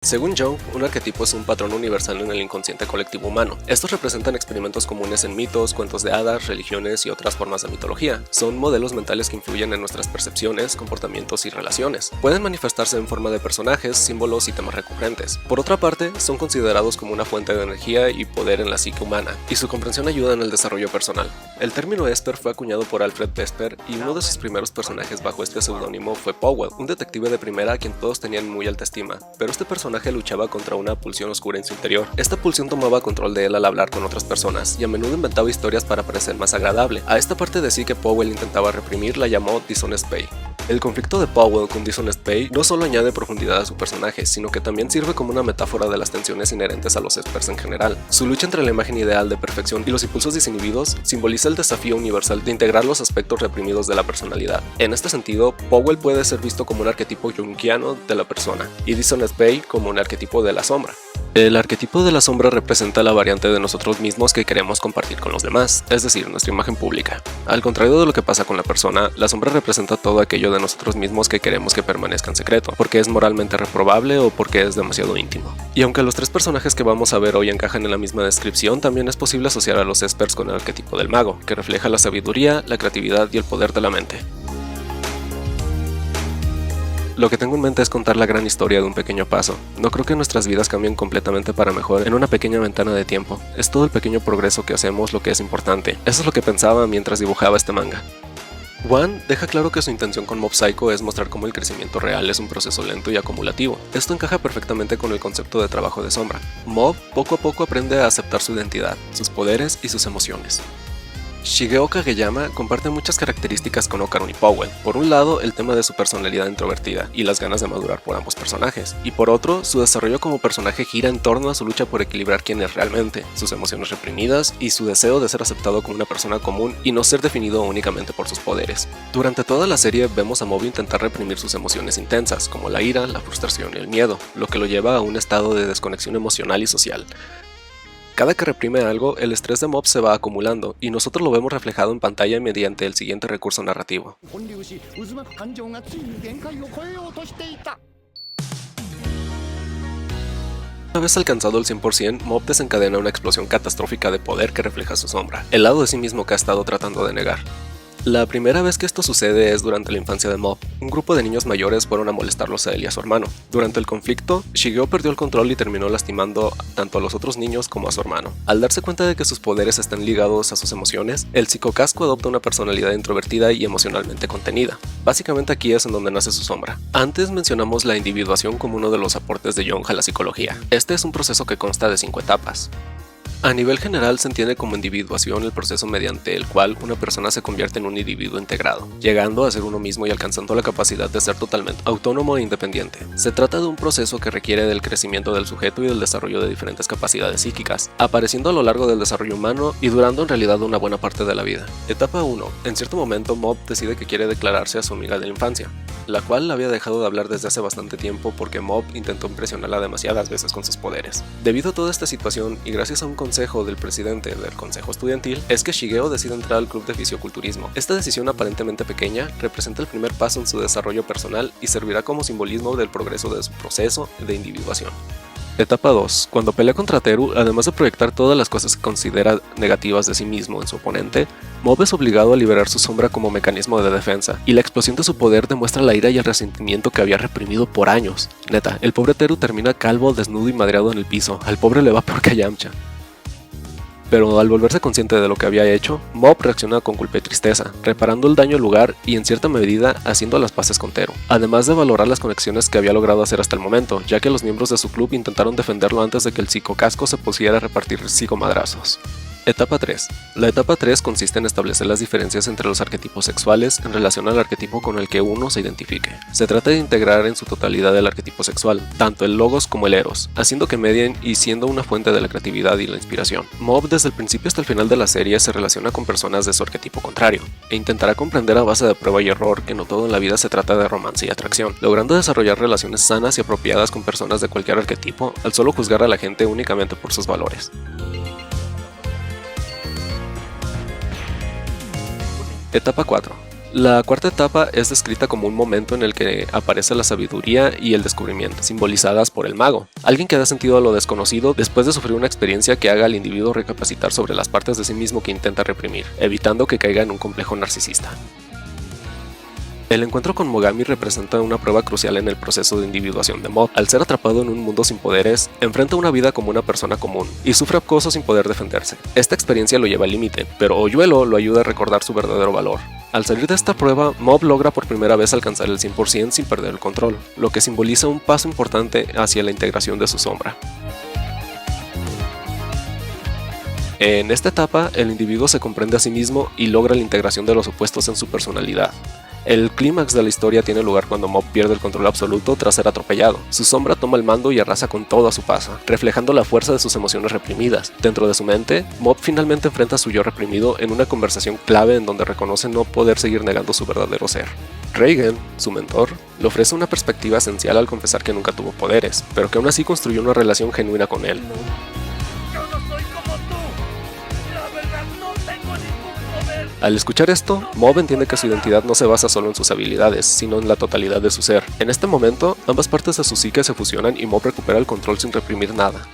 Según Jung, un arquetipo es un patrón universal en el inconsciente colectivo humano. Estos representan experimentos comunes en mitos, cuentos de hadas, religiones y otras formas de mitología. Son modelos mentales que influyen en nuestras percepciones, comportamientos y relaciones. Pueden manifestarse en forma de personajes, símbolos y temas recurrentes. Por otra parte, son considerados como una fuente de energía y poder en la psique humana, y su comprensión ayuda en el desarrollo personal. El término Esper fue acuñado por Alfred Vesper, y uno de sus primeros personajes bajo este seudónimo fue Powell, un detective de primera a quien todos tenían muy alta estima, pero este personaje luchaba contra una pulsión oscura en su interior. Esta pulsión tomaba control de él al hablar con otras personas, y a menudo inventaba historias para parecer más agradable. A esta parte de sí que Powell intentaba reprimir la llamó Dishonest Bay. El conflicto de Powell con Dishonest Bay no solo añade profundidad a su personaje, sino que también sirve como una metáfora de las tensiones inherentes a los Espers en general. Su lucha entre la imagen ideal de perfección y los impulsos desinhibidos simboliza el desafío universal de integrar los aspectos reprimidos de la personalidad. En este sentido, Powell puede ser visto como un arquetipo junguiano de la persona, y Dishonest Bay como un arquetipo de la sombra. El arquetipo de la sombra representa la variante de nosotros mismos que queremos compartir con los demás, es decir, nuestra imagen pública. Al contrario de lo que pasa con la persona, la sombra representa todo aquello de nosotros mismos que queremos que permanezca en secreto, porque es moralmente reprobable o porque es demasiado íntimo. Y aunque los tres personajes que vamos a ver hoy encajan en la misma descripción, también es posible asociar a los Espers con el arquetipo del mago, que refleja la sabiduría, la creatividad y el poder de la mente. Lo que tengo en mente es contar la gran historia de un pequeño paso. No creo que nuestras vidas cambien completamente para mejor en una pequeña ventana de tiempo. Es todo el pequeño progreso que hacemos lo que es importante. Eso es lo que pensaba mientras dibujaba este manga. One deja claro que su intención con Mob Psycho es mostrar cómo el crecimiento real es un proceso lento y acumulativo. Esto encaja perfectamente con el concepto de trabajo de sombra. Mob poco a poco aprende a aceptar su identidad, sus poderes y sus emociones. Shigeo Kageyama comparte muchas características con Okarun y Powell. Por un lado, el tema de su personalidad introvertida y las ganas de madurar por ambos personajes, y por otro, su desarrollo como personaje gira en torno a su lucha por equilibrar quién es realmente, sus emociones reprimidas y su deseo de ser aceptado como una persona común y no ser definido únicamente por sus poderes. Durante toda la serie vemos a Mob intentar reprimir sus emociones intensas, como la ira, la frustración y el miedo, lo que lo lleva a un estado de desconexión emocional y social. Cada que reprime algo, el estrés de Mob se va acumulando, y nosotros lo vemos reflejado en pantalla mediante el siguiente recurso narrativo. Una vez alcanzado el 100%, Mob desencadena una explosión catastrófica de poder que refleja su sombra, el lado de sí mismo que ha estado tratando de negar. La primera vez que esto sucede es durante la infancia de Mob. Un grupo de niños mayores fueron a molestarlos a él y a su hermano. Durante el conflicto, Shigeo perdió el control y terminó lastimando tanto a los otros niños como a su hermano. Al darse cuenta de que sus poderes están ligados a sus emociones, el psicocasco adopta una personalidad introvertida y emocionalmente contenida. Básicamente aquí es en donde nace su sombra. Antes mencionamos la individuación como uno de los aportes de Jung a la psicología. Este es un proceso que consta de 5 etapas. A nivel general se entiende como individuación el proceso mediante el cual una persona se convierte en un individuo integrado, llegando a ser uno mismo y alcanzando la capacidad de ser totalmente autónomo e independiente. Se trata de un proceso que requiere del crecimiento del sujeto y del desarrollo de diferentes capacidades psíquicas, apareciendo a lo largo del desarrollo humano y durando en realidad una buena parte de la vida. Etapa 1. En cierto momento Mob decide que quiere declararse a su amiga de la infancia, la cual había dejado de hablar desde hace bastante tiempo porque Mob intentó impresionarla demasiadas veces con sus poderes. Debido a toda esta situación y gracias a un consejo del presidente del consejo estudiantil, es que Shigeo decide entrar al club de fisioculturismo. Esta decisión aparentemente pequeña representa el primer paso en su desarrollo personal y servirá como simbolismo del progreso de su proceso de individuación. Etapa 2. Cuando pelea contra Teru, además de proyectar todas las cosas que considera negativas de sí mismo en su oponente, Mob es obligado a liberar su sombra como mecanismo de defensa, y la explosión de su poder demuestra la ira y el resentimiento que había reprimido por años. Neta, el pobre Teru termina calvo, desnudo y madreado en el piso. Al pobre le va peor que a Yamcha. Pero al volverse consciente de lo que había hecho, Mob reacciona con culpa y tristeza, reparando el daño al lugar y en cierta medida haciendo las paces con Teru, además de valorar las conexiones que había logrado hacer hasta el momento, ya que los miembros de su club intentaron defenderlo antes de que el psicocasco se pusiera a repartir psicomadrazos. Etapa 3. La etapa 3 consiste en establecer las diferencias entre los arquetipos sexuales en relación al arquetipo con el que uno se identifique. Se trata de integrar en su totalidad el arquetipo sexual, tanto el logos como el eros, haciendo que medien y siendo una fuente de la creatividad y la inspiración. Mob desde el principio hasta el final de la serie se relaciona con personas de su arquetipo contrario, e intentará comprender a base de prueba y error que no todo en la vida se trata de romance y atracción, logrando desarrollar relaciones sanas y apropiadas con personas de cualquier arquetipo, al solo juzgar a la gente únicamente por sus valores. Etapa 4. La cuarta etapa es descrita como un momento en el que aparece la sabiduría y el descubrimiento, simbolizadas por el mago, alguien que da sentido a lo desconocido después de sufrir una experiencia que haga al individuo recapacitar sobre las partes de sí mismo que intenta reprimir, evitando que caiga en un complejo narcisista. El encuentro con Mogami representa una prueba crucial en el proceso de individuación de Mob. Al ser atrapado en un mundo sin poderes, enfrenta una vida como una persona común y sufre acoso sin poder defenderse. Esta experiencia lo lleva al límite, pero Oyuelo lo ayuda a recordar su verdadero valor. Al salir de esta prueba, Mob logra por primera vez alcanzar el 100% sin perder el control, lo que simboliza un paso importante hacia la integración de su sombra. En esta etapa, el individuo se comprende a sí mismo y logra la integración de los opuestos en su personalidad. El clímax de la historia tiene lugar cuando Mob pierde el control absoluto tras ser atropellado. Su sombra toma el mando y arrasa con todo a su paso, reflejando la fuerza de sus emociones reprimidas. Dentro de su mente, Mob finalmente enfrenta a su yo reprimido en una conversación clave en donde reconoce no poder seguir negando su verdadero ser. Reigen, su mentor, le ofrece una perspectiva esencial al confesar que nunca tuvo poderes, pero que aún así construyó una relación genuina con él. Al escuchar esto, Mob entiende que su identidad no se basa solo en sus habilidades, sino en la totalidad de su ser. En este momento, ambas partes de su psique se fusionan y Mob recupera el control sin reprimir nada.